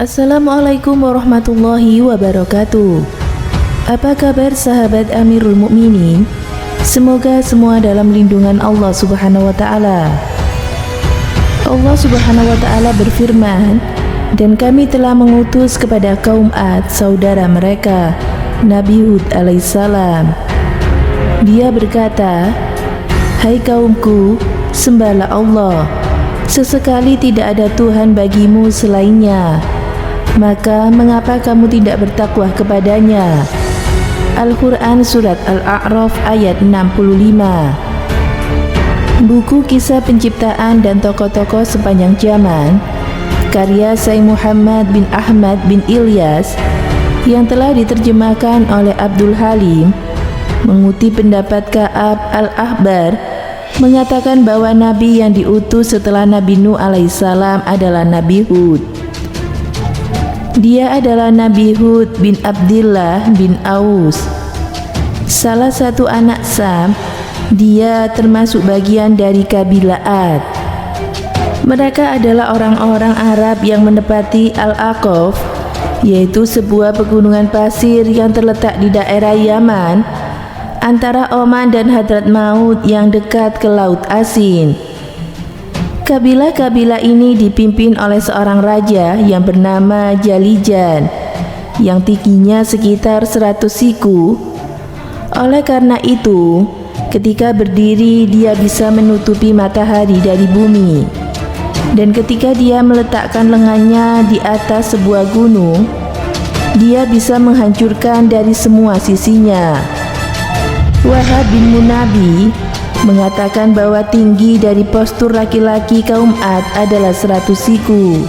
Assalamualaikum warahmatullahi wabarakatuh. Apa kabar sahabat Amirul Mukminin? Semoga semua dalam lindungan Allah Subhanahu wa taala. Allah Subhanahu wa taala berfirman, "Dan kami telah mengutus kepada kaum Ad saudara mereka, Nabi Hud alaihissalam. Dia berkata, Hai kaumku, sembahlah Allah. Sesekali tidak ada Tuhan bagimu selainnya. Maka mengapa kamu tidak bertakwa kepadanya?" Al-Quran Surat Al-A'raf ayat 65. Buku Kisah Penciptaan dan Tokoh-tokoh Sepanjang Zaman karya Sayyid Muhammad bin Ahmad bin Ilyas yang telah diterjemahkan oleh Abdul Halim mengutip pendapat Ka'ab Al-Ahbar mengatakan bahwa Nabi yang diutus setelah Nabi Nuh alaihissalam adalah Nabi Hud. Dia adalah Nabi Hud bin Abdillah bin Aus, salah satu anak Sam. Dia termasuk bagian dari kabilah Ad. Mereka adalah orang-orang Arab yang menepati Al-Aqaf, yaitu sebuah pegunungan pasir yang terletak di daerah Yaman antara Oman dan Hadramaut yang dekat ke Laut Asin. Kabilah-kabilah ini dipimpin oleh seorang raja yang bernama Jalijan yang tingginya sekitar 100 siku. Oleh karena itu, ketika berdiri dia bisa menutupi matahari dari bumi. Dan ketika dia meletakkan lengannya di atas sebuah gunung, dia bisa menghancurkan dari semua sisinya. Wahab bin Munabi mengatakan bahwa tinggi dari postur laki-laki kaum Ad adalah 100 siku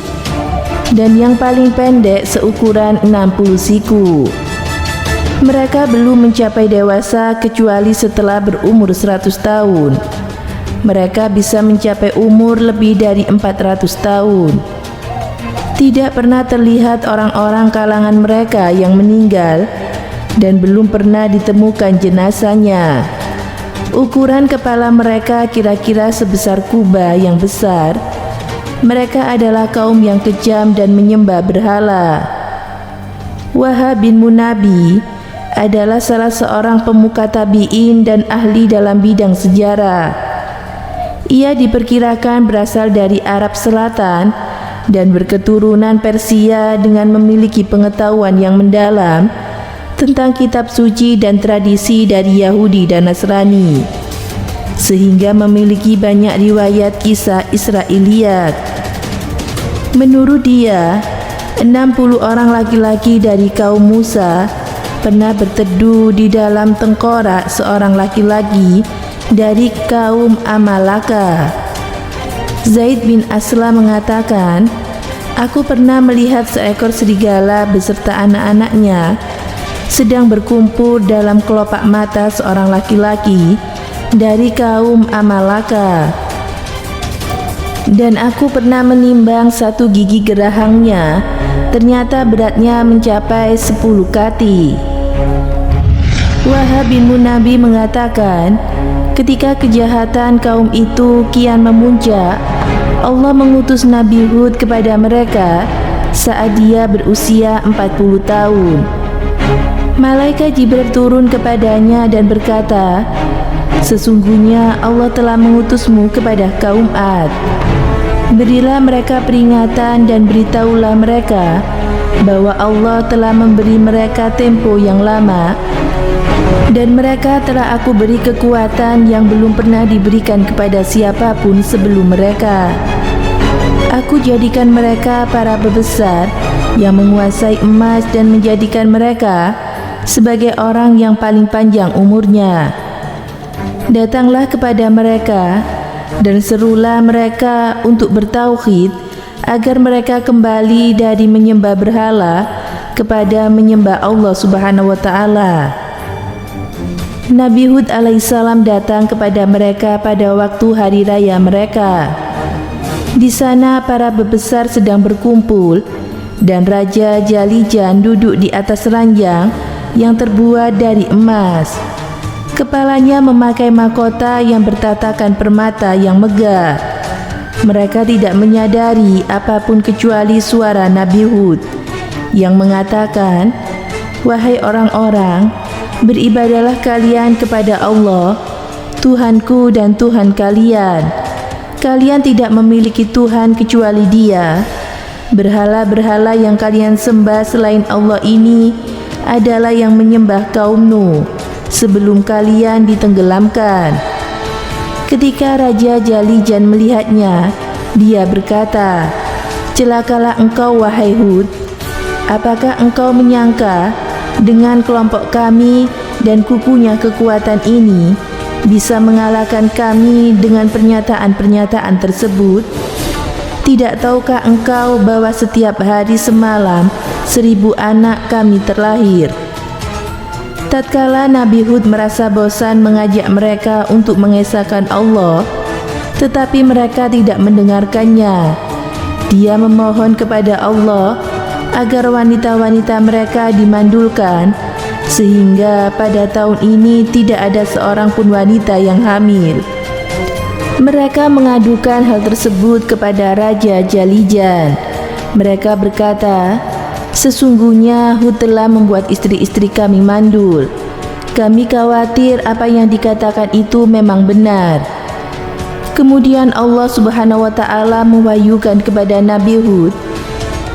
dan yang paling pendek seukuran 60 siku. Mereka belum mencapai dewasa kecuali setelah berumur 100 tahun. Mereka bisa mencapai umur lebih dari 400 tahun. Tidak pernah terlihat orang-orang kalangan mereka yang meninggal dan belum pernah ditemukan jenazahnya. Ukuran kepala mereka kira-kira sebesar kubah yang besar. Mereka adalah kaum yang kejam dan menyembah berhala. Wahab bin Munabi adalah salah seorang pemuka tabi'in dan ahli dalam bidang sejarah. Ia diperkirakan berasal dari Arab Selatan dan berketurunan Persia dengan memiliki pengetahuan yang mendalam tentang kitab suci dan tradisi dari Yahudi dan Nasrani, sehingga memiliki banyak riwayat kisah Israiliyat. Menurut dia, 60 orang laki-laki dari kaum Musa pernah berteduh di dalam tengkorak seorang laki-laki dari kaum Amalaka. Zaid bin Aslam mengatakan, "Aku pernah melihat seekor serigala beserta anak-anaknya sedang berkumpul dalam kelopak mata seorang laki-laki dari kaum Amalaka. Dan aku pernah menimbang satu gigi gerahangnya, ternyata beratnya mencapai 10 kati." Wahab bin Munabi mengatakan, ketika kejahatan kaum itu kian memuncak, Allah mengutus Nabi Hud kepada mereka saat dia berusia 40 tahun. Malaikat Jibril turun kepadanya dan berkata, "Sesungguhnya Allah telah mengutusmu kepada kaum Ad. Berilah mereka peringatan dan beritahulah mereka bahwa Allah telah memberi mereka tempo yang lama dan mereka telah aku beri kekuatan yang belum pernah diberikan kepada siapapun sebelum mereka. Aku jadikan mereka para pembesar yang menguasai emas dan menjadikan mereka sebagai orang yang paling panjang umurnya. Datanglah kepada mereka dan serulah mereka untuk bertauhid agar mereka kembali dari menyembah berhala kepada menyembah Allah Subhanahu wa taala." Nabi Hud alaihissalam datang kepada mereka pada waktu hari raya mereka. Di sana para pembesar sedang berkumpul dan Raja Jalijan duduk di atas ranjang yang terbuat dari emas. Kepalanya memakai mahkota yang bertatakan permata yang megah. Mereka tidak menyadari apapun kecuali suara Nabi Hud yang mengatakan, "Wahai orang-orang, beribadahlah kalian kepada Allah, Tuhanku dan Tuhan kalian. Kalian tidak memiliki Tuhan kecuali Dia. Berhala-berhala yang kalian sembah selain Allah ini adalah yang menyembah kaum Nuh sebelum kalian ditenggelamkan." Ketika Raja Jalijan melihatnya, dia berkata, "Celakalah engkau, wahai Hud. Apakah engkau menyangka dengan kelompok kami dan kukunya kekuatan ini bisa mengalahkan kami dengan pernyataan-pernyataan tersebut? Tidak tahukah engkau bahwa setiap hari semalam 1000 anak kami terlahir?" Tatkala Nabi Hud merasa bosan mengajak mereka untuk mengesahkan Allah, tetapi mereka tidak mendengarkannya. Dia memohon kepada Allah agar wanita-wanita mereka dimandulkan, sehingga pada tahun ini tidak ada seorang pun wanita yang hamil. Mereka mengadukan hal tersebut kepada Raja Jalijan. Mereka berkata, "Sesungguhnya Hud telah membuat istri-istri kami mandul. Kami khawatir apa yang dikatakan itu memang benar." Kemudian Allah Subhanahu wa Ta'ala mewahyukan kepada Nabi Hud,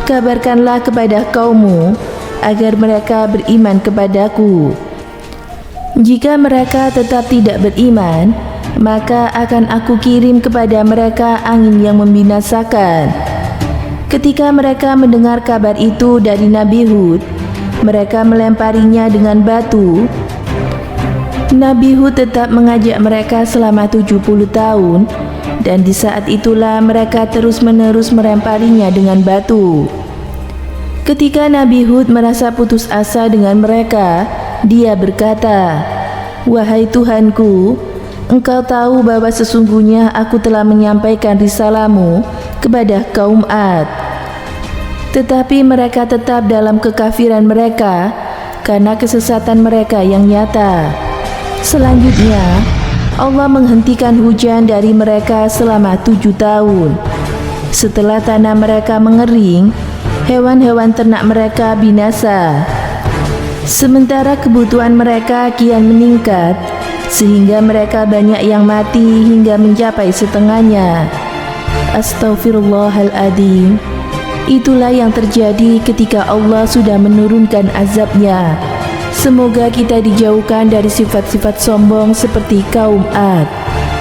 "Kabarkanlah kepada kaummu agar mereka beriman kepadaku. Jika mereka tetap tidak beriman, maka akan aku kirim kepada mereka angin yang membinasakan." Ketika mereka mendengar kabar itu dari Nabi Hud, mereka melemparinya dengan batu. Nabi Hud tetap mengajak mereka selama 70 tahun, dan di saat itulah mereka terus-menerus melemparinya dengan batu. Ketika Nabi Hud merasa putus asa dengan mereka, dia berkata, "Wahai Tuhanku, Engkau tahu bahwa sesungguhnya aku telah menyampaikan risalahmu kepada kaum Ad. Tetapi mereka tetap dalam kekafiran mereka karena kesesatan mereka yang nyata. Selanjutnya, Allah menghentikan hujan dari mereka selama 7 tahun. Setelah tanah mereka mengering, hewan-hewan ternak mereka binasa. Sementara kebutuhan mereka kian meningkat, sehingga mereka banyak yang mati hingga mencapai setengahnya. Astaghfirullahaladzim. Itulah yang terjadi ketika Allah sudah menurunkan azabnya. Semoga kita dijauhkan dari sifat-sifat sombong seperti kaum Ad.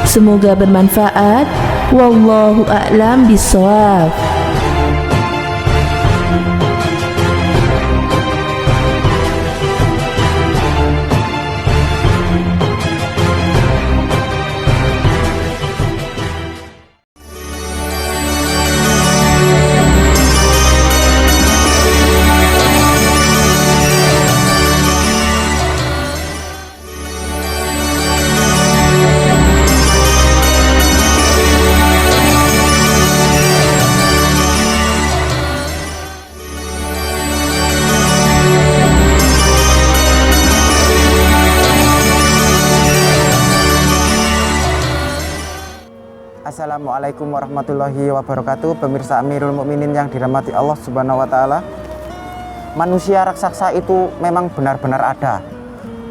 Semoga bermanfaat. Wallahu a'lam bishawab. Assalamualaikum warahmatullahi wabarakatuh. Pemirsa Amirul Mukminin yang dirahmati Allah Subhanahu wa Ta'ala, manusia raksasa itu memang benar-benar ada.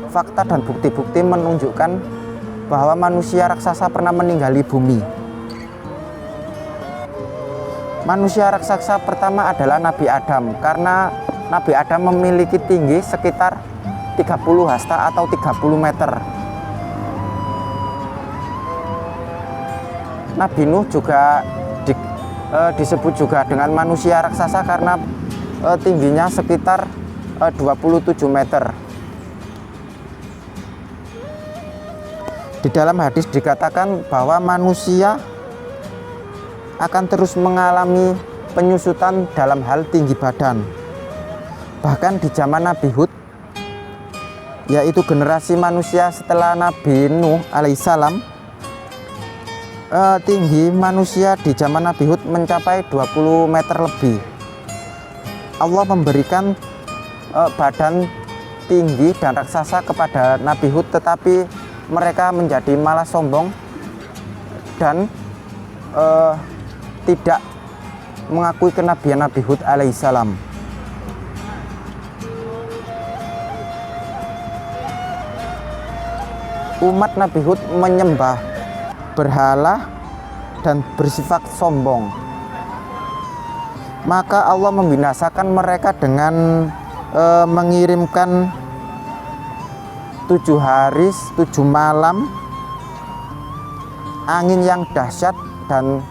Fakta dan bukti-bukti menunjukkan bahwa manusia raksasa pernah meninggali bumi. Manusia raksasa pertama adalah Nabi Adam, karena Nabi Adam memiliki tinggi sekitar 30 hasta atau 30 meter. Nabi Nuh juga disebut juga dengan manusia raksasa karena tingginya sekitar 27 meter. Di dalam hadis dikatakan bahwa manusia akan terus mengalami penyusutan dalam hal tinggi badan. Bahkan di zaman Nabi Hud, yaitu generasi manusia setelah Nabi Nuh alaihissalam, tinggi manusia di zaman Nabi Hud mencapai 20 meter lebih. Allah memberikan badan tinggi dan raksasa kepada Nabi Hud, tetapi mereka menjadi malah sombong dan tidak mengakui kenabian Nabi Hud alaihissalam. Umat Nabi Hud menyembah berhala dan bersifat sombong. Maka Allah membinasakan mereka dengan mengirimkan 7 hari 7 malam angin yang dahsyat, dan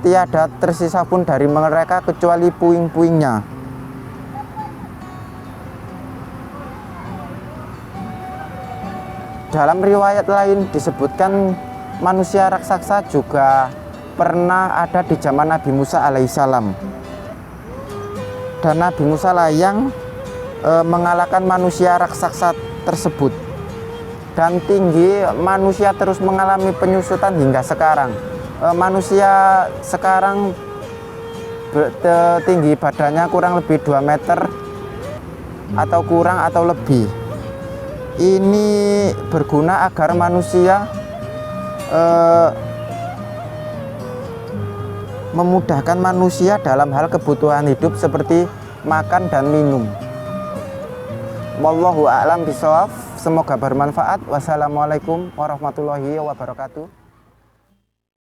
tiada tersisa pun dari mereka kecuali puing-puingnya. Dalam riwayat lain disebutkan manusia raksasa juga pernah ada di zaman Nabi Musa alaihissalam, dan Nabi Musa lah yang mengalahkan manusia raksasa tersebut, dan tinggi manusia terus mengalami penyusutan hingga sekarang. Manusia sekarang tinggi badannya kurang lebih 2 meter atau kurang atau lebih. Ini berguna agar manusia memudahkan manusia dalam hal kebutuhan hidup seperti makan dan minum. Wallahu a'lam bishawab. Semoga bermanfaat. Wassalamualaikum warahmatullahi wabarakatuh.